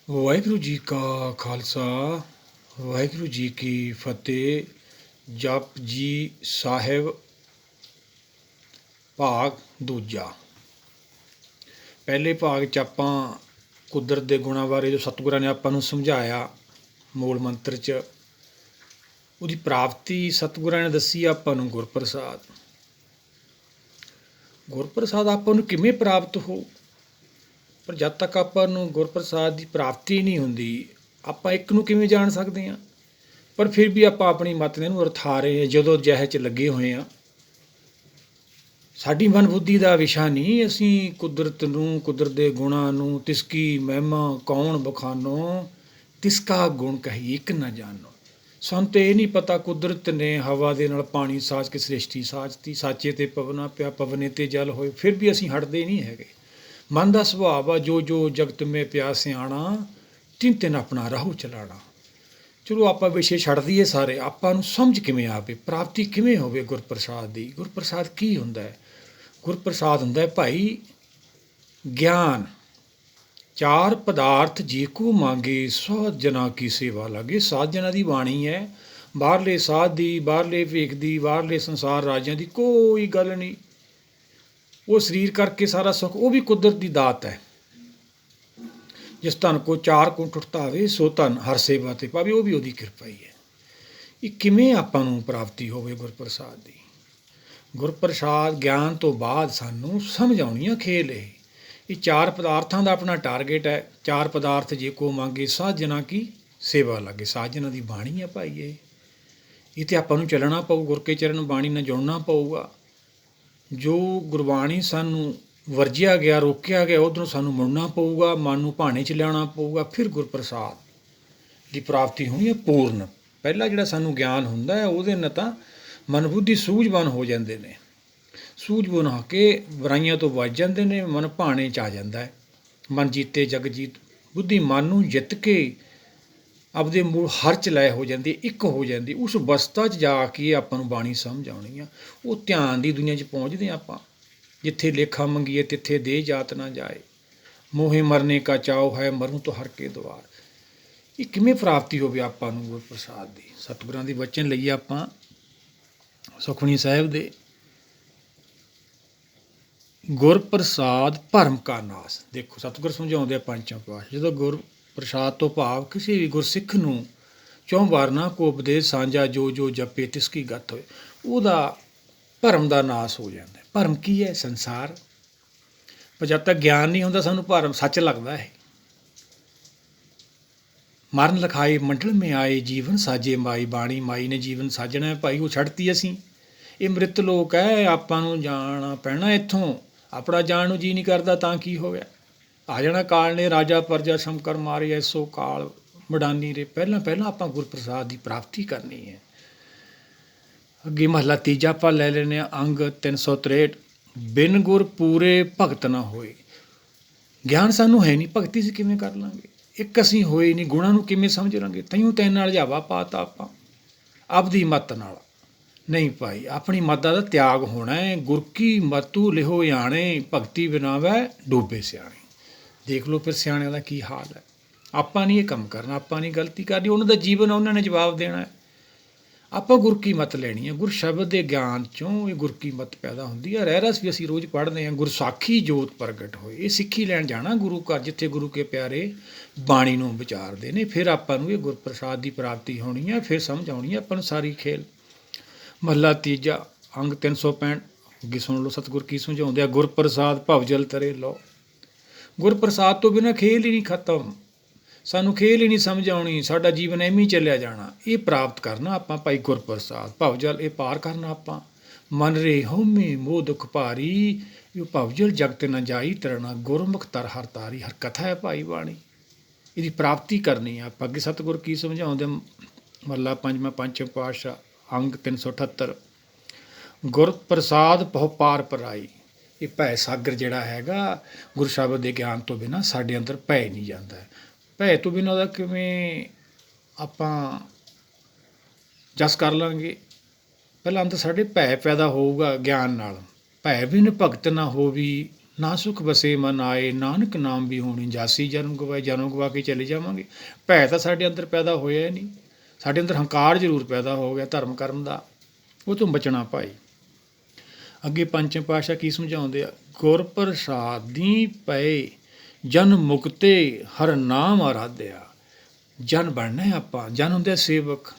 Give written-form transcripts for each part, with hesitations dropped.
ਵਾਹਿਗੁਰੂ ਜੀ ਕਾ ਖਾਲਸਾ ਵਾਹਿਗੁਰੂ ਜੀ ਕੀ ਫਤਿਹ। ਜਪ ਜੀ ਸਾਹਿਬ ਭਾਗ ਦੂਜਾ। ਪਹਿਲੇ ਭਾਗ 'ਚ ਆਪਾਂ ਕੁਦਰਤ ਦੇ ਗੁਣਾਂ ਬਾਰੇ ਜੋ ਸਤਿਗੁਰਾਂ ਨੇ ਆਪਾਂ ਨੂੰ ਸਮਝਾਇਆ ਮੂਲ ਮੰਤਰ 'ਚ, ਉਹਦੀ ਪ੍ਰਾਪਤੀ ਸਤਿਗੁਰਾਂ ਨੇ ਦੱਸੀ ਆਪਾਂ ਨੂੰ ਗੁਰਪ੍ਰਸਾਦ। ਗੁਰਪ੍ਰਸਾਦ ਆਪਾਂ ਨੂੰ ਕਿਵੇਂ ਪ੍ਰਾਪਤ ਹੋ, ਪਰ ਜਦ ਤੱਕ ਆਪਾਂ ਨੂੰ ਗੁਰਪ੍ਰਸਾਦ ਦੀ ਪ੍ਰਾਪਤੀ ਨਹੀਂ ਹੁੰਦੀ ਆਪਾਂ ਇੱਕ ਨੂੰ ਕਿਵੇਂ ਜਾਣ ਸਕਦੇ ਹਾਂ। ਪਰ ਫਿਰ ਵੀ ਆਪਾਂ ਆਪਣੀ ਮੱਤ ਨੇ ਇਹਨੂੰ ਅਰਥਾ ਰਹੇ ਹਾਂ, ਜਦੋਂ ਜਹਿ 'ਚ ਲੱਗੇ ਹੋਏ ਹਾਂ। ਸਾਡੀ ਮਨ ਬੁੱਧੀ ਦਾ ਵਿਸ਼ਾ ਨਹੀਂ, ਅਸੀਂ ਕੁਦਰਤ ਨੂੰ, ਕੁਦਰਤ ਦੇ ਗੁਣਾਂ ਨੂੰ, ਤਿਸਕੀ ਮਹਿਮਾ ਕੌਣ ਬਖਾਨੋ, ਤਿਸਕਾ ਗੁਣ ਕਹੀ ਇੱਕ ਨਾ ਜਾਣੋ। ਸਾਨੂੰ ਤਾਂ ਇਹ ਨਹੀਂ ਪਤਾ ਕੁਦਰਤ ਨੇ ਹਵਾ ਦੇ ਨਾਲ ਪਾਣੀ ਸਾਜ ਕੇ ਸ੍ਰਿਸ਼ਟੀ ਸਾਜਤੀ, ਸਾਚੇ ਤੇ ਪਵਨਾ ਪਿਆ ਪਵਨੇ ਤੇ ਜਲ ਹੋਏ, ਫਿਰ ਵੀ ਅਸੀਂ ਹਟਦੇ ਨਹੀਂ ਹੈਗੇ। ਮਨ ਦਾ ਸੁਭਾਅ ਆ ਜੋ ਜੋ ਜਗਤ ਮੇ ਪਿਆ ਸਿਆਣਾ, ਤਿੰਨ ਤਿੰਨ ਆਪਣਾ ਰਾਹੂ ਚਲਾਣਾ। ਚਲੋ ਆਪਾਂ ਵਿਸ਼ੇ ਛੱਡ ਦਈਏ ਸਾਰੇ, ਆਪਾਂ ਨੂੰ ਸਮਝ ਕਿਵੇਂ ਆਵੇ, ਪ੍ਰਾਪਤੀ ਕਿਵੇਂ ਹੋਵੇ ਗੁਰਪ੍ਰਸਾਦ ਦੀ। ਗੁਰਪ੍ਰਸਾਦ ਕੀ ਹੁੰਦਾ ਹੈ? ਗੁਰਪ੍ਰਸਾਦ ਹੁੰਦਾ ਹੈ ਭਾਈ ਗਿਆਨ। ਚਾਰ ਪਦਾਰਥ ਜੇ ਕੋ ਮੰਗੇ ਸਾਧ ਜਨਾਂ ਕੀ ਸੇਵਾ ਲਾਗੇ। ਸਾਧ ਜਨਾਂ ਦੀ ਬਾਣੀ ਹੈ, ਬਾਹਰਲੇ ਸਾਧ ਦੀ, ਬਾਹਰਲੇ ਵੇਖ ਦੀ, ਬਾਹਰਲੇ ਸੰਸਾਰ ਰਾਜਿਆਂ ਦੀ ਕੋਈ ਗੱਲ ਨਹੀਂ। ਉਹ ਸਰੀਰ ਕਰਕੇ ਸਾਰਾ ਸੁੱਖ ਉਹ ਵੀ ਕੁਦਰਤ ਦੀ ਦਾਤ ਹੈ। ਜਿਸ ਧਨ ਕੋ ਚਾਰ ਕੁੰਠ ਉਠਤਾਵੇ ਸੋ ਧਨ ਹਰ ਸੇਵਾ ਤੇ ਪਾਵੇ, ਉਹ ਵੀ ਉਹਦੀ ਕਿਰਪਾ ਹੀ ਹੈ। ਇਹ ਕਿਵੇਂ ਆਪਾਂ ਨੂੰ ਪ੍ਰਾਪਤੀ ਹੋਵੇ ਗੁਰਪ੍ਰਸਾਦ ਦੀ? ਗੁਰਪ੍ਰਸਾਦ ਗਿਆਨ ਤੋਂ ਬਾਅਦ ਸਾਨੂੰ ਸਮਝ ਆਉਣੀ ਆ ਖੇਲ ਇਹ ਚਾਰ ਪਦਾਰਥਾਂ ਦਾ ਆਪਣਾ ਟਾਰਗੇਟ ਹੈ। ਚਾਰ ਪਦਾਰਥ ਜੇ ਕੋ ਮੰਗੇ ਸਾਧ ਜਨਾਂ ਕੀ ਸੇਵਾ ਲਾਗੇ। ਸਾਧ ਜਨਾਂ ਦੀ ਬਾਣੀ ਹੈ ਭਾਈ ਇਹ ਤੇ ਆਪਾਂ ਨੂੰ ਚੱਲਣਾ ਪਊ, ਗੁਰ ਕੇ ਚਰਨ ਬਾਣੀ ਨਾਲ ਜੁੜਨਾ ਪਊਗਾ। ਜੋ ਗੁਰਬਾਣੀ ਸਾਨੂੰ ਵਰਜਿਆ ਗਿਆ, ਰੋਕਿਆ ਗਿਆ, ਉੱਧਰੋਂ ਸਾਨੂੰ ਮੁੜਨਾ ਪਊਗਾ, ਮਨ ਨੂੰ ਭਾਣੇ 'ਚ ਲਿਆਉਣਾ ਪਊਗਾ। ਫਿਰ ਗੁਰਪ੍ਰਸਾਦ ਦੀ ਪ੍ਰਾਪਤੀ ਹੋਣੀ ਹੈ ਪੂਰਨ। ਪਹਿਲਾਂ ਜਿਹੜਾ ਸਾਨੂੰ ਗਿਆਨ ਹੁੰਦਾ ਹੈ ਉਹਦੇ ਨਾਲ ਤਾਂ ਮਨ ਬੁੱਧੀ ਸੂਝਵਾਨ ਹੋ ਜਾਂਦੇ ਨੇ, ਸੂਝਵਾਨ ਹੋ ਕੇ ਬੁਰਾਈਆਂ ਤੋਂ ਬਚ ਜਾਂਦੇ ਨੇ, ਮਨ ਭਾਣੇ 'ਚ ਆ ਜਾਂਦਾ ਹੈ। ਮਨ ਜੀਤੇ ਜਗ ਜੀਤ, ਬੁੱਧੀ ਮਨ ਨੂੰ ਜਿੱਤ ਕੇ ਆਪਦੇ ਮੂਲ ਹਰ 'ਚ ਲੈ ਹੋ ਜਾਂਦੀ, ਇੱਕ ਹੋ ਜਾਂਦੀ। ਉਸ ਅਵਸਥਾ 'ਚ ਜਾ ਕੇ ਆਪਾਂ ਨੂੰ ਬਾਣੀ ਸਮਝ ਆਉਣੀ ਆ। ਉਹ ਧਿਆਨ ਦੀ ਦੁਨੀਆ 'ਚ ਪਹੁੰਚਦੇ ਆਪਾਂ, ਜਿੱਥੇ ਲੇਖਾ ਮੰਗੀਏ ਤਿੱਥੇ ਦੇ ਜਾਤ ਨਾ ਜਾਏ, ਮੋਹੇ ਮਰਨੇ ਕਾ ਚਾਉ ਹੈ ਮਰੂ ਤੋਂ ਹਰ ਕੇ ਦੁਆਰ। ਇਹ ਕਿਵੇਂ ਪ੍ਰਾਪਤੀ ਹੋਵੇ ਆਪਾਂ ਨੂੰ ਗੁਰਪ੍ਰਸਾਦ ਦੀ? ਸਤਿਗੁਰਾਂ ਦੇ ਵਚਨ ਲਈਏ ਆਪਾਂ ਸੁਖਮਨੀ ਸਾਹਿਬ ਦੇ। ਗੁਰਪ੍ਰਸਾਦ ਭਰਮ ਕਾ ਨਾਸ। ਦੇਖੋ ਸਤਿਗੁਰ ਸਮਝਾਉਂਦੇ ਆ ਪੰਚਾਂ ਪਾਤਸ਼ਾਹ, ਜਦੋਂ ਗੁਰਪ੍ਰਸਾਦ ਤੋਂ ਭਾਵ ਕਿਸੇ ਵੀ ਗੁਰਸਿੱਖ ਨੂੰ ਚੌਂ ਵਾਰ ਨਾ ਕੋ ਉਪਦੇਸ਼ ਸਾਂਝਾ, ਜੋ ਜੋ ਜਪੇ ਤਿਸ ਕੀ ਗਤ ਹੋਏ, ਉਹਦਾ ਭਰਮ ਦਾ ਨਾਸ ਹੋ ਜਾਂਦਾ। ਭਰਮ ਕੀ ਹੈ? ਸੰਸਾਰ। ਪਰ ਜਦ ਤੱਕ ਗਿਆਨ ਨਹੀਂ ਹੁੰਦਾ ਸਾਨੂੰ ਭਰਮ ਸੱਚ ਲੱਗਦਾ ਹੈ। ਮਰਨ ਲਿਖਾਏ ਮੰਡਲ ਮੇ ਆਏ, ਜੀਵਨ ਸਾਜੇ ਮਾਈ। ਬਾਣੀ ਮਾਈ ਨੇ ਜੀਵਨ ਸਾਜਣਾ ਹੈ ਭਾਈ, ਉਹ ਛੱਡਤੀ ਅਸੀਂ। ਇਹ ਮ੍ਰਿਤ ਲੋਕ ਹੈ, ਆਪਾਂ ਨੂੰ ਜਾਣਾ ਪੈਣਾ ਇੱਥੋਂ। ਆਪਣਾ ਜਾਣ ਨੂੰ ਜੀ ਨਹੀਂ ਕਰਦਾ ਤਾਂ ਕੀ ਹੋ ਗਿਆ? ਆ ਜਾਣਾ ਕਾਲ ਨੇ, ਰਾਜਾ ਪਰਜਾ ਸ਼ੰਕਰ ਮਾਰੇ, ਐਸੋ ਕਾਲ ਮਡਾਨੀ ਰੇ। ਪਹਿਲਾਂ ਆਪਾਂ ਗੁਰਪ੍ਰਸਾਦ ਦੀ ਪ੍ਰਾਪਤੀ ਕਰਨੀ ਹੈ। ਅੱਗੇ ਮਹਲਾ ਤੀਜਾ ਆਪਾਂ ਲੈ ਲੈਂਦੇ ਹਾਂ, ਅੰਗ 363। ਬਿਨ ਗੁਰ ਪੂਰੇ ਭਗਤ ਨਾ ਹੋਏ। ਗਿਆਨ ਸਾਨੂੰ ਹੈ ਨਹੀਂ, ਭਗਤੀ ਅਸੀਂ ਕਿਵੇਂ ਕਰ ਲਾਂਗੇ? ਇੱਕ ਅਸੀਂ ਹੋਏ ਨਹੀਂ, ਗੁਣਾਂ ਨੂੰ ਕਿਵੇਂ ਸਮਝ ਲਾਂਗੇ? ਤੈਨੂੰ ਤੈਨ ਨਾਲ ਜਾਵਾ ਪਾਤਾ ਆਪਾਂ ਆਪਦੀ ਮੱਤ ਨਾਲ। ਨਹੀਂ ਭਾਈ, ਆਪਣੀ ਮੱਤ ਦਾ ਤਿਆਗ ਹੋਣਾ ਹੈ। ਗੁਰ ਕੀ ਮਤੁ ਲਿਹੋ ਆਣੇ, ਭਗਤੀ ਬਿਨਾ ਵੈ ਡੋਬੇ ਸਿਆਣੇ। ਦੇਖ ਲਓ ਫਿਰ ਸਿਆਣਿਆਂ ਦਾ ਕੀ ਹਾਲ ਹੈ। ਆਪਾਂ ਨਹੀਂ ਇਹ ਕੰਮ ਕਰਨਾ, ਆਪਾਂ ਨਹੀਂ ਗਲਤੀ ਕਰਨੀ। ਉਹਨਾਂ ਦਾ ਜੀਵਨ ਉਹਨਾਂ ਨੇ ਜਵਾਬ ਦੇਣਾ ਹੈ। ਆਪਾਂ ਗੁਰ ਕੀ ਮੱਤ ਲੈਣੀ ਹੈ। ਗੁਰ ਸ਼ਬਦ ਦੇ ਗਿਆਨ 'ਚੋਂ ਇਹ ਗੁਰ ਕੀ ਮੱਤ ਪੈਦਾ ਹੁੰਦੀ ਹੈ। ਰਹਿ ਰਸ ਵੀ ਅਸੀਂ ਰੋਜ਼ ਪੜ੍ਹਦੇ ਹਾਂ, ਗੁਰਸਾਖੀ ਜੋਤ ਪ੍ਰਗਟ ਹੋਏ। ਇਹ ਸਿੱਖੀ ਲੈਣ ਜਾਣਾ ਗੁਰੂ ਘਰ, ਜਿੱਥੇ ਗੁਰੂ ਕੇ ਪਿਆਰੇ ਬਾਣੀ ਨੂੰ ਵਿਚਾਰਦੇ ਨੇ। ਫਿਰ ਆਪਾਂ ਨੂੰ ਇਹ ਗੁਰਪ੍ਰਸਾਦ ਦੀ ਪ੍ਰਾਪਤੀ ਹੋਣੀ ਹੈ, ਫਿਰ ਸਮਝ ਆਉਣੀ ਹੈ ਆਪਾਂ ਨੂੰ ਸਾਰੀ ਖੇਲ। ਮਹਲਾ ਤੀਜਾ, ਅੰਗ 365। ਅੱਗੇ ਸੁਣ ਲਓ ਸਤਿਗੁਰ ਕੀ ਸਮਝਾਉਂਦੇ ਆ। ਗੁਰਪ੍ਰਸਾਦ ਭਵਜਲ ਤਰੇ ਲਓ। ਗੁਰਪ੍ਰਸਾਦ ਤੋਂ ਬਿਨਾਂ ਖੇਲ ਹੀ ਨਹੀਂ ਖਤਮ। ਸਾਨੂੰ ਖੇਲ ਹੀ ਨਹੀਂ ਸਮਝ ਆਉਣੀ, ਸਾਡਾ ਜੀਵਨ ਐਵੇਂ ਹੀ ਚੱਲਿਆ ਜਾਣਾ। ਇਹ ਪ੍ਰਾਪਤ ਕਰਨਾ ਆਪਾਂ ਭਾਈ ਗੁਰਪ੍ਰਸਾਦ। ਭਵਜਲ ਇਹ ਪਾਰ ਕਰਨਾ ਆਪਾਂ। ਮਨ ਰੇ ਹਉਮੈ ਮੋਹ ਦੁਖ ਭਾਰੀ, ਇਹ ਭਵਜਲ ਜਗਤ ਨ ਜਾਈ ਤਰਨਾ। ਗੁਰਮੁਖ ਤਰ ਹਰ ਤਾਰੀ। ਹਰ ਕਥਾ ਹੈ ਭਾਈ ਬਾਣੀ, ਇਹਦੀ ਪ੍ਰਾਪਤੀ ਕਰਨੀ ਆ ਆਪਾਂ। ਅੱਗੇ ਸਤਿਗੁਰ ਕੀ ਸਮਝਾਉਂਦੇ? ਮਹਲਾ ਪੰਜਵਾਂ, ਪੰਚਮ ਪਾਤਸ਼ਾਹ, ਅੰਗ 378। ਗੁਰਪ੍ਰਸਾਦ ਬਹੁ ਪਾਰ ਪਰਾਈ। ਇਹ ਭੈ ਸਾਗਰ ਜਿਹੜਾ ਹੈਗਾ, ਗੁਰੂ ਸ਼ਬਦ ਦੇ ਗਿਆਨ ਤੋਂ ਬਿਨਾਂ ਸਾਡੇ ਅੰਦਰ ਭੈ ਨਹੀਂ ਜਾਂਦਾ। ਭੈ ਤੋਂ ਬਿਨਾਂ ਉਹਦਾ ਕਿਵੇਂ ਆਪਾਂ ਜਸ ਕਰ ਲਾਂਗੇ? ਪਹਿਲਾਂ ਅੰਦਰ ਸਾਡੇ ਭੈ ਪੈਦਾ ਹੋਊਗਾ ਗਿਆਨ ਨਾਲ। ਭੈ ਬਿਨ ਭਗਤ ਨਾ ਹੋਵੀ ਨਾ ਸੁਖ ਵਸੇ ਮਨ ਆਏ, ਨਾਨਕ ਨਾਮ ਵੀ ਹੋਣੀ ਜਾਸੀ। ਜਨਮ ਗਵਾਏ, ਜਨਮ ਗਵਾ ਕੇ ਚਲੇ ਜਾਵਾਂਗੇ। ਭੈ ਤਾਂ ਸਾਡੇ ਅੰਦਰ ਪੈਦਾ ਹੋਇਆ ਹੀ ਨਹੀਂ। ਸਾਡੇ ਅੰਦਰ ਹੰਕਾਰ ਜ਼ਰੂਰ ਪੈਦਾ ਹੋ ਗਿਆ ਧਰਮ ਕਰਮ ਦਾ, ਉਹ ਤੋਂ ਬਚਣਾ ਭਾਈ। ਅੱਗੇ ਪੰਚਮ ਪਾਤਸ਼ਾਹ ਕੀ ਸਮਝਾਉਂਦੇ ਆ? ਗੁਰ ਪ੍ਰਸਾਦੀ ਪਏ ਜਨ ਮੁਕਤੇ, ਹਰ ਨਾਮ ਆਰਾਧਿਆ। ਜਨ ਬਣਨਾ ਹੈ ਆਪਾਂ। ਜਨ ਹੁੰਦੇ ਸੇਵਕ।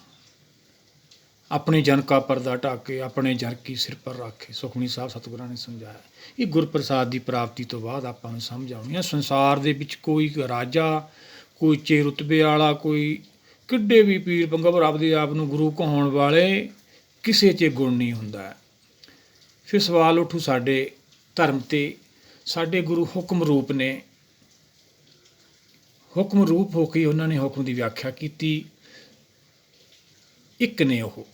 ਆਪਣੇ ਜਨ ਕਾ ਪਰਦਾ ਢਾਕੇ, ਆਪਣੇ ਜਨ ਕੀ ਸਿਰ ਪਰ ਰੱਖੇ। ਸੁਖਮਨੀ ਸਾਹਿਬ ਸਤਿਗੁਰਾਂ ਨੇ ਸਮਝਾਇਆ। ਇਹ ਗੁਰਪ੍ਰਸਾਦ ਦੀ ਪ੍ਰਾਪਤੀ ਤੋਂ ਬਾਅਦ ਆਪਾਂ ਨੂੰ ਸਮਝ ਆਉਣੀ ਆ। ਸੰਸਾਰ ਦੇ ਵਿੱਚ ਕੋਈ ਰਾਜਾ, ਕੋਈ ਉੱਚੇ ਰੁਤਬੇ ਵਾਲਾ, ਕੋਈ ਕਿੱਡੇ ਵੀ ਪੀਰ ਪੰਗਵਰ ਆਪਦੇ ਆਪ ਨੂੰ ਗੁਰੂ ਕਹਾਉਣ ਵਾਲੇ, ਕਿਸੇ 'ਚ ਗੁਣ ਨਹੀਂ ਹੁੰਦਾ। ਫਿਰ ਸਵਾਲ ਉੱਠੂ ਸਾਡੇ ਧਰਮ 'ਤੇ। ਸਾਡੇ ਗੁਰੂ ਹੁਕਮ ਰੂਪ ਨੇ। ਹੁਕਮ ਰੂਪ ਹੋ ਕੇ ਉਹਨਾਂ ਨੇ ਹੁਕਮ ਦੀ ਵਿਆਖਿਆ ਕੀਤੀ। ਇੱਕ ਨੇ ਉਹ,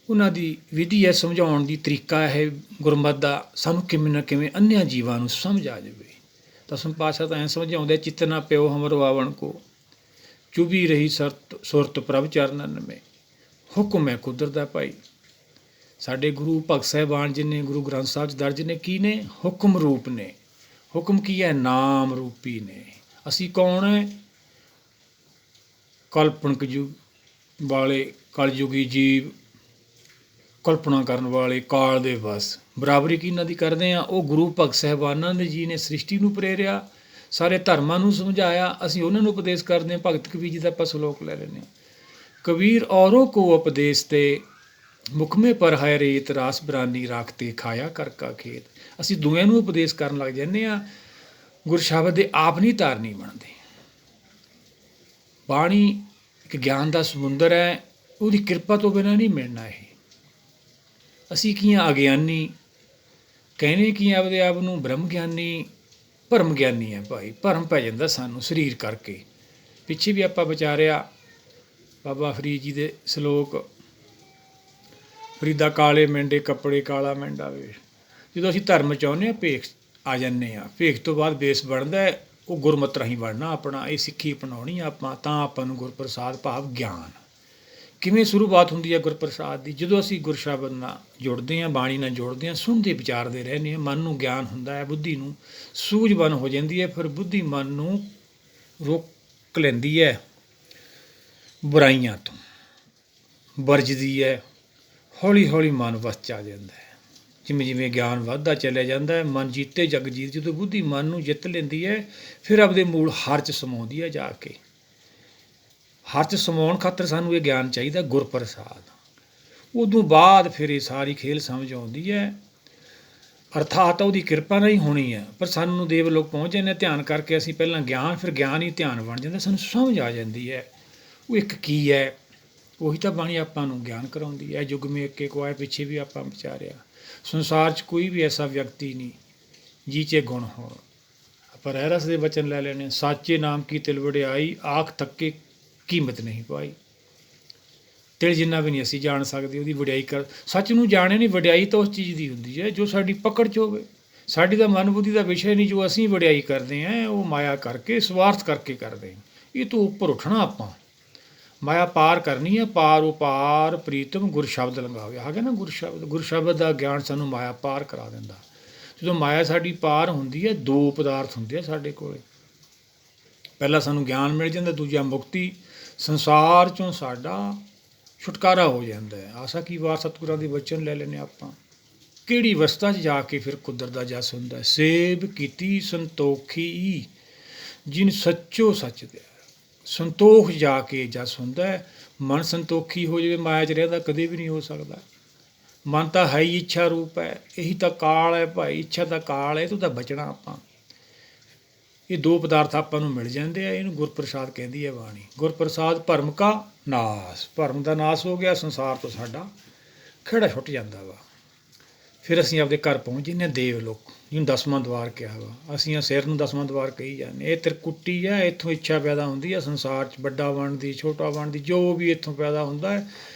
ਉਹਨਾਂ ਦੀ ਵਿਧੀ ਹੈ ਸਮਝਾਉਣ ਦੀ, ਤਰੀਕਾ ਹੈ ਗੁਰਮਤਿ ਦਾ। ਸਾਨੂੰ ਕਿਵੇਂ ਨਾ ਕਿਵੇਂ ਅੰਨ੍ਹਿਆਂ ਜੀਵਾਂ ਨੂੰ ਸਮਝ ਆ ਜਾਵੇ। ਦਸਮ ਪਾਤਸ਼ਾਹ ਤਾਂ ਐਂ ਸਮਝਾਉਂਦੇ, ਚਿੱਤ ਨਾ ਪਿਓ ਹਮਰੋ ਆਵਣ ਕੋ, ਚੁਭੀ ਰਹੀ ਸੁਰਤ ਪ੍ਰਭ ਚਰਨਨ ਮੇ। ਹੁਕਮ ਹੈ ਕੁਦਰਤ ਦਾ ਭਾਈ। ਸਾਡੇ ਗੁਰੂ ਭਗਤ ਸਾਹਿਬਾਨ ਜਿਨੇ ਗੁਰੂ ਗ੍ਰੰਥ ਸਾਹਿਬ 'ਚ ਦਰਜ ਨੇ, ਕੀ ਨੇ? ਹੁਕਮ ਰੂਪ ਨੇ। ਹੁਕਮ ਕੀ ਹੈ? ਨਾਮ ਰੂਪੀ ਨੇ। ਅਸੀਂ ਕੌਣ ਹੈ? ਕਲਪਨਕ ਯੁਗ ਵਾਲੇ, ਕਲਯੁਗੀ ਜੀਵ, ਕਲਪਨਾ ਕਰਨ ਵਾਲੇ, ਕਾਲ ਦੇ ਵਸ। ਬਰਾਬਰੀ ਕਿਹਨਾਂ ਦੀ ਕਰਦੇ ਹਾਂ? ਉਹ ਗੁਰੂ ਭਗਤ ਸਾਹਿਬਾਨਾਂ ਦੇ ਜੀ ਨੇ ਸ੍ਰਿਸ਼ਟੀ ਨੂੰ ਪ੍ਰੇਰਿਆ, ਸਾਰੇ ਧਰਮਾਂ ਨੂੰ ਸਮਝਾਇਆ। ਅਸੀਂ ਉਹਨਾਂ ਨੂੰ ਉਪਦੇਸ਼ ਕਰਦੇ ਹਾਂ। ਭਗਤ ਕਬੀਰ ਜੀ ਦਾ ਆਪਾਂ ਸਲੋਕ ਲੈ ਲੈਂਦੇ ਹਾਂ। ਕਬੀਰ ਔਰੋਂ ਕੋ ਉਪਦੇਸ਼ ਤੇ, ਮੁਖਮੇ ਪਰ ਹੈ ਰੇਤ, ਰਾਸ ਬਰਾਨੀ ਰਾਖਤੇ ਖਾਇਆ ਕਰ ਕਾ ਖੇਤ। ਅਸੀਂ ਦੂਆਂ ਨੂੰ ਉਪਦੇਸ਼ ਕਰਨ ਲੱਗ ਜਾਂਦੇ ਹਾਂ। ਗੁਰਸ਼ਬਦ ਦੇ ਆਪ ਨਹੀਂ ਧਾਰਨੀ ਬਣਦੇ। ਬਾਣੀ ਇੱਕ ਗਿਆਨ ਦਾ ਸਮੁੰਦਰ ਹੈ, ਉਹਦੀ ਕਿਰਪਾ ਤੋਂ ਬਿਨਾਂ ਨਹੀਂ ਮਿਲਣਾ ਇਹ। ਅਸੀਂ ਕੀ ਹਾਂ? ਅਗਿਆਨੀ। ਕਹਿੰਦੇ ਕੀ ਆਪਦੇ ਆਪ ਨੂੰ? ਬ੍ਰਹਮ ਗਿਆਨੀ। ਭਰਮ ਗਿਆਨੀ ਹੈ ਭਾਈ। ਭਰਮ ਪੈ ਜਾਂਦਾ ਸਾਨੂੰ ਸਰੀਰ ਕਰਕੇ। ਪਿੱਛੇ ਵੀ ਆਪਾਂ ਵਿਚਾਰਿਆ ਬਾਬਾ ਫਰੀਦ ਜੀ ਦੇ ਸਲੋਕ, ਫਰੀਦਾ ਕਾਲੇ ਮੈਂਡੇ ਕੱਪੜੇ, ਕਾਲਾ ਮੈਂਡਾ ਵੇਸ਼। ਜਦੋਂ ਅਸੀਂ ਧਰਮ ਚਾਹੁੰਦੇ ਹਾਂ, ਭੇਖ ਆ ਜਾਂਦੇ ਹਾਂ। ਭੇਖ ਤੋਂ ਬਾਅਦ ਬੇਸ ਬਣਦਾ, ਉਹ ਗੁਰਮਤਿ ਰਾਹੀਂ ਬਣਨਾ ਆਪਣਾ। ਇਹ ਸਿੱਖੀ ਅਪਣਾਉਣੀ ਆਪਾਂ, ਤਾਂ ਆਪਾਂ ਨੂੰ ਗੁਰਪ੍ਰਸਾਦ ਭਾਵ ਗਿਆਨ। ਕਿਵੇਂ ਸ਼ੁਰੂਆਤ ਹੁੰਦੀ ਹੈ ਗੁਰਪ੍ਰਸਾਦ ਦੀ? ਜਦੋਂ ਅਸੀਂ ਗੁਰਸ਼ਬਦ ਨਾਲ ਜੁੜਦੇ ਹਾਂ, ਬਾਣੀ ਨਾਲ ਜੁੜਦੇ ਹਾਂ, ਸੁਣਦੇ ਵਿਚਾਰਦੇ ਰਹਿੰਦੇ ਹਾਂ। ਮਨ ਨੂੰ ਗਿਆਨ ਹੁੰਦਾ ਹੈ, ਬੁੱਧੀ ਨੂੰ ਸੂਝਬਣ ਹੋ ਜਾਂਦੀ ਹੈ। ਫਿਰ ਬੁੱਧੀ ਮਨ ਨੂੰ ਰੋਕ ਲੈਂਦੀ ਹੈ, ਬੁਰਾਈਆਂ ਤੋਂ ਵਰਜਦੀ ਹੈ। ਹੌਲੀ ਹੌਲੀ ਮਨ ਵਸ 'ਚ ਆ ਜਾਂਦਾ ਹੈ। ਜਿਵੇਂ ਜਿਵੇਂ ਗਿਆਨ ਵੱਧਦਾ ਚਲਿਆ ਜਾਂਦਾ ਹੈ, ਮਨ ਜੀਤੇ ਜਗ ਜੀਤ। ਜਦੋਂ ਬੁੱਧੀ ਮਨ ਨੂੰ ਜਿੱਤ ਲੈਂਦੀ ਹੈ, ਫਿਰ ਆਪਦੇ ਮੂਲ ਹਰ 'ਚ ਸਮਾਉਂਦੀ ਹੈ ਜਾ ਕੇ। ਹਰ 'ਚ ਸਮਾਉਣ ਖਾਤਰ ਸਾਨੂੰ ਇਹ ਗਿਆਨ ਚਾਹੀਦਾ, ਗੁਰਪ੍ਰਸਾਦ। ਉਦੋਂ ਬਾਅਦ ਫਿਰ ਇਹ ਸਾਰੀ ਖੇਲ ਸਮਝ ਆਉਂਦੀ ਹੈ। ਅਰਥਾਤ ਉਹਦੀ ਕਿਰਪਾ ਨਾਲ ਹੀ ਹੋਣੀ ਹੈ। ਪਰ ਸਾਨੂੰ ਦੇਵ ਲੋਕ ਪਹੁੰਚ ਜਾਂਦੇ, ਧਿਆਨ ਕਰਕੇ ਅਸੀਂ ਪਹਿਲਾਂ ਗਿਆਨ, ਫਿਰ ਗਿਆਨ ਹੀ ਧਿਆਨ ਬਣ ਜਾਂਦਾ। ਸਾਨੂੰ ਸਮਝ ਆ ਜਾਂਦੀ ਹੈ ਉਹ ਇੱਕ ਕੀ ਹੈ। ਉਹੀ ਤਾਂ ਬਾਣੀ ਆਪਾਂ ਨੂੰ ਗਿਆਨ ਕਰਾਉਂਦੀ ਹੈ। ਯੁੱਗ ਮੇ ਏਕੇ ਕੋ ਆਏ, ਪਿੱਛੇ ਵੀ ਆਪਾਂ ਵਿਚਾਰਿਆ। ਸੰਸਾਰ 'ਚ ਕੋਈ ਵੀ ਐਸਾ ਵਿਅਕਤੀ ਨਹੀਂ ਜਿਹ 'ਚ ਗੁਣ ਹੋਣ। ਆਪਾਂ ਰਹਿਰਸ ਦੇ ਵਚਨ ਲੈ ਲੈਣੇ। ਸਾਚੇ ਨਾਮ ਕੀ ਤਿਲ ਵਡਿਆਈ, ਆਖ ਥੱਕੇ ਕੀਮਤ ਨਹੀਂ ਪਾਈ। ਤਿਲ ਜਿੰਨਾ ਵੀ ਨਹੀਂ ਅਸੀਂ ਜਾਣ ਸਕਦੇ ਉਹਦੀ ਵਡਿਆਈ ਕਰ। ਸੱਚ ਨੂੰ ਜਾਣੇ ਨਹੀਂ, ਵਡਿਆਈ ਤਾਂ ਉਸ ਚੀਜ਼ ਦੀ ਹੁੰਦੀ ਹੈ ਜੋ ਸਾਡੀ ਪਕੜ 'ਚ ਹੋਵੇ। ਸਾਡੀ ਤਾਂ ਮਨ ਬੁੱਧੀ ਦਾ ਵਿਸ਼ਾ ਨਹੀਂ। ਜੋ ਅਸੀਂ ਵਡਿਆਈ ਕਰਦੇ ਹਾਂ, ਉਹ ਮਾਇਆ ਕਰਕੇ, ਸਵਾਰਥ ਕਰਕੇ ਕਰਦੇ ਹਾਂ। ਇਹ ਤੋਂ ਉੱਪਰ ਉੱਠਣਾ ਆਪਾਂ। ਮਾਇਆ ਪਾਰ ਕਰਨੀ ਹੈ। ਪਾਰ ਉਪਾਰ ਪ੍ਰੀਤਮ ਗੁਰ ਸ਼ਬਦ ਲੰਘਾਵੇ। ਆ ਗਿਆ ਨਾ ਗੁਰਸ਼ਬਦ। ਗੁਰਸ਼ਬਦ ਦਾ ਗਿਆਨ ਸਾਨੂੰ ਮਾਇਆ ਪਾਰ ਕਰਾ ਦਿੰਦਾ। ਜਦੋਂ ਮਾਇਆ ਸਾਡੀ ਪਾਰ ਹੁੰਦੀ ਹੈ, ਦੋ ਪਦਾਰਥ ਹੁੰਦੇ ਆ ਸਾਡੇ ਕੋਲ। ਪਹਿਲਾ ਸਾਨੂੰ ਗਿਆਨ ਮਿਲ ਜਾਂਦਾ, ਦੂਜਾ ਮੁਕਤੀ। ਸੰਸਾਰ 'ਚੋਂ ਸਾਡਾ ਛੁਟਕਾਰਾ ਹੋ ਜਾਂਦਾ ਹੈ। ਆਸਾ ਕੀ ਵਾਰ ਸਤਿਗੁਰਾਂ ਦੇ ਵਚਨ ਲੈ ਲੈਂਦੇ ਆਪਾਂ। ਕਿਹੜੀ ਅਵਸਥਾ 'ਚ ਜਾ ਕੇ ਫਿਰ ਕੁਦਰਤ ਦਾ ਜਸ ਹੁੰਦਾ? ਸੇਬ ਕੀਤੀ ਸੰਤੋਖੀ, ਜਿਨ ਸੱਚੋ ਸੱਚ ਦਿਆ। ਸੰਤੋਖ ਜਾ ਕੇ ਜਸ ਹੁੰਦਾ ਹੈ। ਮਨ ਸੰਤੋਖੀ ਹੋ ਜਾਵੇ, ਮਾਇਆ 'ਚ ਰਹਿੰਦਾ ਕਦੇ ਵੀ ਨਹੀਂ ਹੋ ਸਕਦਾ। ਮਨ ਤਾਂ ਹੈ ਹੀ ਇੱਛਾ ਰੂਪ ਹੈ। ਇਹੀ ਤਾਂ ਕਾਲ ਹੈ ਭਾਈ। ਇੱਛਾ ਦਾ ਕਾਲ ਹੈ, ਇਹ ਤੋਂ ਤਾਂ ਬਚਣਾ ਆਪਾਂ। ਇਹ ਦੋ ਪਦਾਰਥ ਆਪਾਂ ਨੂੰ ਮਿਲ ਜਾਂਦੇ ਆ। ਇਹਨੂੰ ਗੁਰਪ੍ਰਸਾਦ ਕਹਿੰਦੀ ਹੈ ਬਾਣੀ। ਗੁਰਪ੍ਰਸਾਦ ਭਰਮ ਕਾ ਨਾਸ। ਭਰਮ ਦਾ ਨਾਸ ਹੋ ਗਿਆ, ਸੰਸਾਰ ਤੋਂ ਸਾਡਾ ਖਹਿੜਾ ਛੁੱਟ ਜਾਂਦਾ ਵਾ। ਫਿਰ ਅਸੀਂ ਆਪਦੇ ਘਰ ਪਹੁੰਚ ਜਾਂਦੇ ਹਾਂ, ਦੇਵ ਲੋਕ, ਜਿਹਨੂੰ ਦਸਵਾਂ ਦੁਆਰ ਕਿਹਾ ਵਾ। ਅਸੀਂ ਸਿਰ ਨੂੰ ਦਸਵਾਂ ਦੁਆਰ ਕਹੀ ਜਾਂਦੇ। ਇਹ ਤ੍ਰਿਕੁਟੀ ਹੈ। ਇੱਥੋਂ ਇੱਛਾ ਪੈਦਾ ਹੁੰਦੀ ਹੈ ਸੰਸਾਰ 'ਚ, ਵੱਡਾ ਬਣਦੀ, ਛੋਟਾ ਬਣਦੀ, ਜੋ ਵੀ ਇੱਥੋਂ ਪੈਦਾ ਹੁੰਦਾ ਹੈ,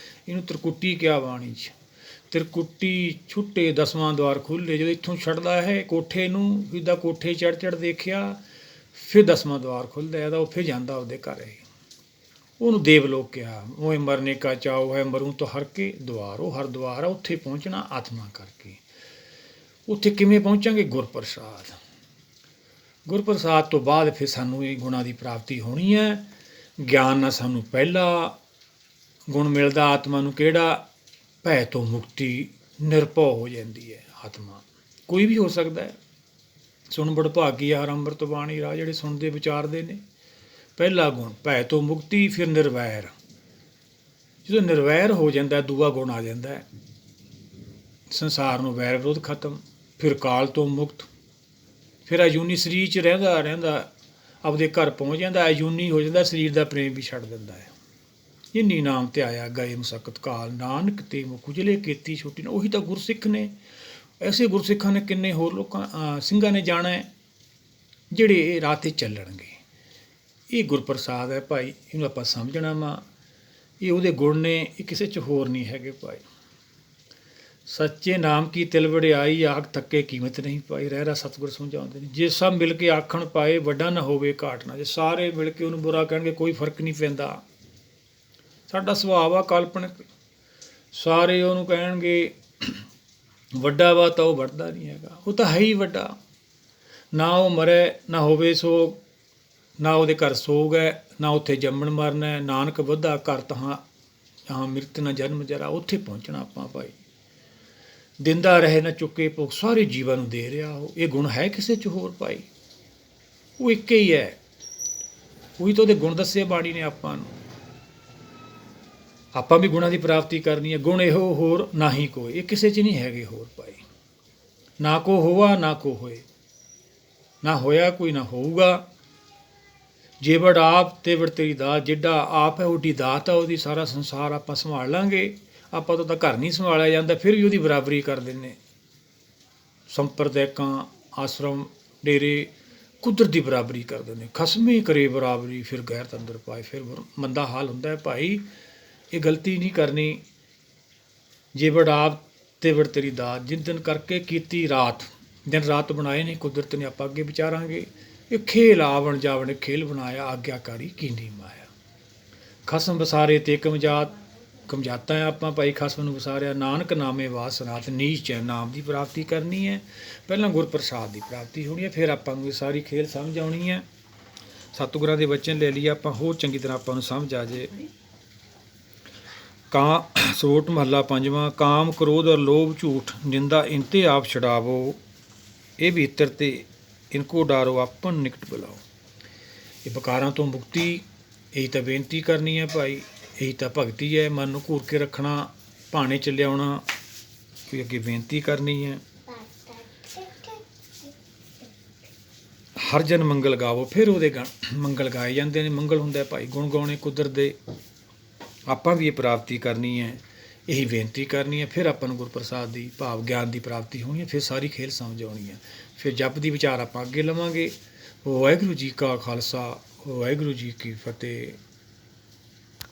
ਇਹਨੂੰ ਤ੍ਰਿਕੁਟੀ ਕਿਹਾ ਬਾਣੀ 'ਚ। ਤ੍ਰਿਕੁਟੀ ਛੁੱਟੇ ਦਸਵਾਂ ਦੁਆਰ ਖੁੱਲ੍ਹੇ। ਜਦੋਂ ਇੱਥੋਂ ਛੱਡਦਾ ਹੈ ਕੋਠੇ ਨੂੰ, ਜਿੱਦਾਂ ਕੋਠੇ ਚੜ੍ਹ ਦੇਖਿਆ, ਫਿਰ ਦਸਵਾਂ ਦੁਆਰ ਖੁੱਲ੍ਹਦਾ ਇਹਦਾ। ਉਹ ਫਿਰ ਜਾਂਦਾ ਆਪਦੇ ਘਰ। ਉਹਨੂੰ ਦੇਵ ਲੋਕ ਕਿਹਾ। ਉਹ ਮਰਨੇ ਕਾ ਚਾਓ ਹੈ, ਮਰੂ ਤੋਂ ਹਰ ਕੇ ਦੁਆਰ। ਉਹ ਹਰ ਦੁਆਰ ਆ, ਉੱਥੇ ਪਹੁੰਚਣਾ ਆਤਮਾ ਕਰਕੇ। ਉੱਥੇ ਕਿਵੇਂ ਪਹੁੰਚਾਂਗੇ? ਗੁਰਪ੍ਰਸਾਦ। ਗੁਰਪ੍ਰਸਾਦ ਤੋਂ ਬਾਅਦ ਫਿਰ ਸਾਨੂੰ ਇਹ ਗੁਣਾਂ ਦੀ ਪ੍ਰਾਪਤੀ ਹੋਣੀ ਹੈ। ਗਿਆਨ ਨਾਲ ਸਾਨੂੰ ਪਹਿਲਾ ਗੁਣ ਮਿਲਦਾ ਆਤਮਾ ਨੂੰ, ਕਿਹੜਾ? ਭੈ ਤੋਂ ਮੁਕਤੀ, ਨਿਰਭਉ ਹੋ ਜਾਂਦੀ ਹੈ ਆਤਮਾ। ਕੋਈ ਵੀ ਹੋ ਸਕਦਾ ਹੈ। ਸੁਣ ਬੜਭਾਗੀ ਹਰਿ ਅੰਮ੍ਰਿਤ ਬਾਣੀ ਰਾਹ, ਜਿਹੜੇ ਸੁਣਦੇ ਵਿਚਾਰਦੇ ਨੇ। ਪਹਿਲਾ ਗੁਣ ਭੈ ਤੋਂ ਮੁਕਤੀ, ਫਿਰ ਨਿਰਵੈਰ। ਜਦੋਂ ਨਿਰਵੈਰ ਹੋ ਜਾਂਦਾ ਦੂਆ ਗੁਣ ਆ ਜਾਂਦਾ ਹੈ, ਸੰਸਾਰ ਨੂੰ ਵੈਰ ਵਿਰੋਧ ਖਤਮ। ਫਿਰ ਕਾਲ ਤੋਂ ਮੁਕਤ, ਫਿਰ ਅਜੂਨੀ ਸਰੀਰ 'ਚ ਰਹਿੰਦਾ ਆਪਦੇ ਘਰ ਪਹੁੰਚ ਜਾਂਦਾ, ਅਜੂਨੀ ਹੋ ਜਾਂਦਾ, ਸਰੀਰ ਦਾ ਪ੍ਰੇਮ ਵੀ ਛੱਡ ਦਿੰਦਾ ਹੈ। ਇੰਨੀ ਨਾਮ ਤੇ ਆਇਆ ਗਏ ਮੁਸਕਤ ਕਾਲ, ਨਾਨਕ ਤੇ ਮੁਖ ਉਜਲੇ ਕੀਤੀ ਛੁੱਟੀ। ਨੇ ਉਹੀ ਤਾਂ ਗੁਰਸਿੱਖ ਨੇ। ਐਸੇ ਗੁਰਸਿੱਖਾਂ ਨੇ ਕਿੰਨੇ ਹੋਰ ਲੋਕਾਂ ਸਿੰਘਾਂ ਨੇ ਜਾਣਾ ਹੈ ਜਿਹੜੇ ਇਹ ਰਾਹ 'ਤੇ ਚੱਲਣਗੇ। ਇਹ ਗੁਰਪ੍ਰਸਾਦ ਹੈ ਭਾਈ, ਇਹਨੂੰ ਆਪਾਂ ਸਮਝਣਾ ਵਾ। ਇਹ ਉਹਦੇ ਗੁਣ ਨੇ, ਇਹ ਕਿਸੇ 'ਚ ਹੋਰ ਨਹੀਂ ਹੈਗੇ ਭਾਈ। ਸੱਚੇ ਨਾਮ ਕੀ ਤਿਲ ਵਡਿਆਈ, ਆਖ ਥੱਕੇ ਕੀਮਤ ਨਹੀਂ ਪਾਈ। ਰਹਿ ਰਾ ਸਤਿਗੁਰ ਸਮਝਾਉਂਦੇ ਨੇ, ਜੇ ਸਭ ਮਿਲ ਕੇ ਆਖਣ ਪਾਏ, ਵੱਡਾ ਨਾ ਹੋਵੇ ਘਾਟ ਨਾ। ਜੇ ਸਾਰੇ ਮਿਲ ਕੇ ਉਹਨੂੰ ਬੁਰਾ ਕਹਿਣਗੇ ਕੋਈ ਫਰਕ ਨਹੀਂ ਪੈਂਦਾ। ਸਾਡਾ ਸੁਭਾਅ ਆ ਕਾਲਪਨਿਕ, ਸਾਰੇ ਉਹਨੂੰ ਕਹਿਣਗੇ ਵੱਡਾ ਵਾ ਤਾਂ ਉਹ ਵੱਡਦਾ ਨਹੀਂ ਹੈਗਾ। ਉਹ ਤਾਂ ਹੈ ਹੀ ਵੱਡਾ। ਨਾ ਉਹ ਮਰੇ ਨਾ ਹੋਵੇ ਸੋਗ, ਨਾ ਉਹਦੇ ਘਰ ਸੋਗ ਹੈ, ਨਾ ਉੱਥੇ ਜੰਮਣ ਮਰਨਾ ਹੈ। ਨਾਨਕ ਵਧਾ ਘਰ ਤਹਾਂ ਮਿਰਤ ਨਾ ਜਨਮ ਜਰਾ। ਉੱਥੇ ਪਹੁੰਚਣਾ ਆਪਾਂ ਭਾਈ। ਦਿੰਦਾ ਰਹੇ ਨਾ ਚੁੱਕੇ ਭੋਗ, ਸਾਰੇ ਜੀਵਾਂ ਨੂੰ ਦੇ ਰਿਹਾ ਉਹ। ਇਹ ਗੁਣ ਹੈ ਕਿਸੇ 'ਚ ਹੋਰ ਭਾਈ? ਉਹ ਇੱਕ ਹੀ ਹੈ। ਉਹੀ ਤਾਂ ਉਹਦੇ ਗੁਣ ਦੱਸੇ ਬਾਣੀ ਨੇ ਆਪਾਂ ਨੂੰ। ਆਪਾਂ ਵੀ ਗੁਣਾਂ ਦੀ ਪ੍ਰਾਪਤੀ ਕਰਨੀ ਹੈ। ਗੁਣ ਇਹੋ ਹੋਰ ਨਾ ਹੀ ਕੋਈ, ਇਹ ਕਿਸੇ 'ਚ ਨਹੀਂ ਹੈਗੇ ਹੋਰ ਭਾਈ। ਨਾ ਕੋ ਹੋਆ ਨਾ ਕੋ ਹੋਏ, ਨਾ ਹੋਇਆ ਕੋਈ ਨਾ ਹੋਊਗਾ। ਜੇ ਵਡ ਆਪ ਤੇ ਵਡ ਤੇਰੀ ਦਾਤ, ਜਿੱਡਾ ਆਪ ਹੈ ਓਡੀ ਦਾਤ ਆ ਉਹਦੀ। ਸਾਰਾ ਸੰਸਾਰ ਆਪਾਂ ਸੰਭਾਲ ਲਾਂਗੇ। ਆਪਾਂ ਤੋਂ ਤਾਂ ਘਰ ਨਹੀਂ ਸੰਭਾਲਿਆ ਜਾਂਦਾ, ਫਿਰ ਵੀ ਉਹਦੀ ਬਰਾਬਰੀ ਕਰ ਦਿੰਦੇ। ਸੰਪਰਦਾਇਕਾਂ, ਆਸ਼ਰਮ, ਡੇਰੇ ਕੁਦਰਤ ਦੀ ਬਰਾਬਰੀ ਕਰ ਦਿੰਦੇ। ਖਸਮੇ ਕਰੇ ਬਰਾਬਰੀ, ਫਿਰ ਗੈਰਤ ਅੰਦਰ ਪਾਏ। ਫਿਰ ਮੰਦਾ ਹਾਲ ਹੁੰਦਾ ਹੈ ਭਾਈ। ਇਹ ਗਲਤੀ ਨਹੀਂ ਕਰਨੀ। ਜੇ ਵਡ ਆਪ ਤੇ ਵਡ ਤੇਰੀ ਦਾਤ, ਜਿਸ ਦਿਨ ਕਰਕੇ ਕੀਤੀ ਰਾਤ, ਦਿਨ ਰਾਤ ਬਣਾਏ ਨੇ ਕੁਦਰਤ ਨੇ। ਆਪਾਂ ਅੱਗੇ ਵਿਚਾਰਾਂਗੇ। ਇਹ ਖੇਲ ਆਵਣ ਜਾਵਣ ਖੇਲ ਬਣਾਇਆ, ਆਗਿਆਕਾਰੀ ਕੀਨੀ ਮਾਇਆ। ਖਸਮ ਵਸਾਰੇ ਤੇ ਕਮਜਾਤਾ ਹੈ ਆਪਾਂ ਭਾਈ। ਖਸਮ ਨੂੰ ਵਸਾਰਿਆ, ਨਾਨਕ ਨਾਮੇ ਵਾਸ ਨਾਥ। ਨੀਚ ਹੈ ਨਾਮ ਦੀ ਪ੍ਰਾਪਤੀ ਕਰਨੀ ਹੈ। ਪਹਿਲਾਂ ਗੁਰਪ੍ਰਸਾਦ ਦੀ ਪ੍ਰਾਪਤੀ ਹੋਣੀ ਹੈ, ਫਿਰ ਆਪਾਂ ਨੂੰ ਇਹ ਸਾਰੀ ਖੇਲ ਸਮਝ ਆਉਣੀ ਹੈ। ਸਤਿਗੁਰਾਂ ਦੇ ਵਚਨ ਲੈ ਲਈਏ ਆਪਾਂ, ਹੋਰ ਚੰਗੀ ਤਰ੍ਹਾਂ ਆਪਾਂ ਨੂੰ ਸਮਝ ਆ ਜੇ। ਸੋਟ ਮਹੱਲਾ ਪੰਜਵਾਂ। ਕਾਮ ਕ੍ਰੋਧ ਔਰ ਲੋਭ ਝੂਠ, ਨਿੰਦਾ ਇਨਤੇ ਆਪ ਛਡਾਵੋ। ਇਹ ਭੀਤਰ ਤੇ ਇਨਕੋ ਡਾਰੋ, ਆਪਨ ਨਿਕਟ ਬੁਲਾਓ। ਇਹ ਵਿਕਾਰਾਂ ਤੋਂ ਮੁਕਤੀ, ਇਹੀ ਤਾਂ ਬੇਨਤੀ ਕਰਨੀ ਹੈ ਭਾਈ। ਇਹੀ ਤਾਂ ਭਗਤੀ ਹੈ। ਮਨ ਨੂੰ ਘੂਰ ਕੇ ਰੱਖਣਾ, ਭਾਣੇ 'ਚ ਲਿਆਉਣਾ, ਕੋਈ ਅੱਗੇ ਬੇਨਤੀ ਕਰਨੀ ਹੈ। ਹਰ ਜਨ ਮੰਗਲ ਗਾਵੋ, ਫਿਰ ਉਹਦੇ ਮੰਗਲ ਗਾਏ ਜਾਂਦੇ ਨੇ। ਮੰਗਲ ਹੁੰਦਾ ਭਾਈ ਗੁਣ ਗਾਉਣੇ ਕੁਦਰਤ ਦੇ। ਆਪਾਂ ਵੀ ਇਹ ਪ੍ਰਾਪਤੀ ਕਰਨੀ ਹੈ, ਇਹੀ ਬੇਨਤੀ ਕਰਨੀ ਹੈ। ਫਿਰ ਆਪਾਂ ਨੂੰ ਗੁਰਪ੍ਰਸਾਦ ਦੀ ਭਾਵ ਗਿਆਨ ਦੀ ਪ੍ਰਾਪਤੀ ਹੋਣੀ ਹੈ। ਫਿਰ ਸਾਰੀ ਖੇਲ ਸਮਝ ਆਉਣੀ ਹੈ। ਫਿਰ ਜਪ ਦੀ ਵਿਚਾਰ ਆਪਾਂ ਅੱਗੇ ਲਵਾਂਗੇ। ਵਾਹਿਗੁਰੂ ਜੀ ਕਾ ਖਾਲਸਾ, ਵਾਹਿਗੁਰੂ ਜੀ ਕੀ ਫਤਿਹ।